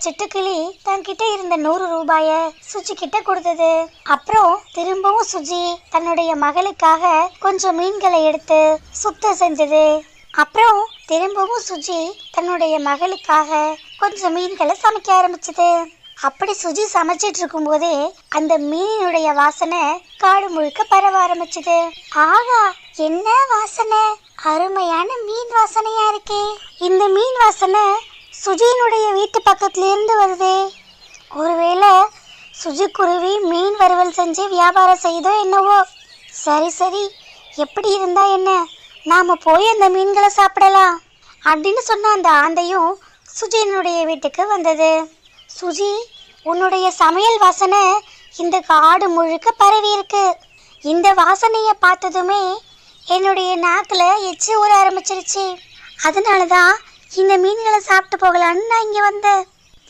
சிட்டுக்கிளி தன்கிட்ட இருந்த 100 ரூபாய சுஜி கிட்ட கொடுத்தது. அப்புறம் திரும்பவும் சுஜி தன்னுடைய மகளுக்காக கொஞ்சம் மீன்களை எடுத்து சுத்தம் செஞ்சது. அப்புறம் திரும்பவும் சுஜி தன்னுடைய மகளுக்காக கொஞ்சம் மீன்களை சமைக்க ஆரம்பிச்சது. அப்படி சுஜி சமைச்சிட்டு இருக்கும் போதே அந்த மீனினுடைய வாசனை காடு முழுக்க பரவ ஆரம்பிச்சது. ஆகா, என்ன வாசனை! அருமையான மீன் வாசனையா இருக்கே. இந்த மீன் வாசனை சுஜியினுடைய வீட்டு பக்கத்துல இருந்து வருதே. ஒருவேளை சுஜி குருவி மீன் வறுவல் செஞ்சு வியாபாரம் செய்தோ என்னவோ. சரி, எப்படி இருந்தா என்ன, நாம போய் அந்த மீன்களை சாப்பிடலாம் அப்படின்னு சொன்ன அந்த ஆந்தையும் சுஜியினுடைய வீட்டுக்கு வந்தது. சுஜி, உன்னுடைய சமையல் வாசனை இந்த காடு முழுக்க பரவி இருக்கு. இந்த வாசனையை பார்த்ததுமே என்னுடைய நாக்கில் எச்சி ஊற ஆரம்பிச்சிருச்சு. அதனால தான் இந்த மீன்களை சாப்பிட்டு போகலான்னு நான் இங்கே வந்தேன்.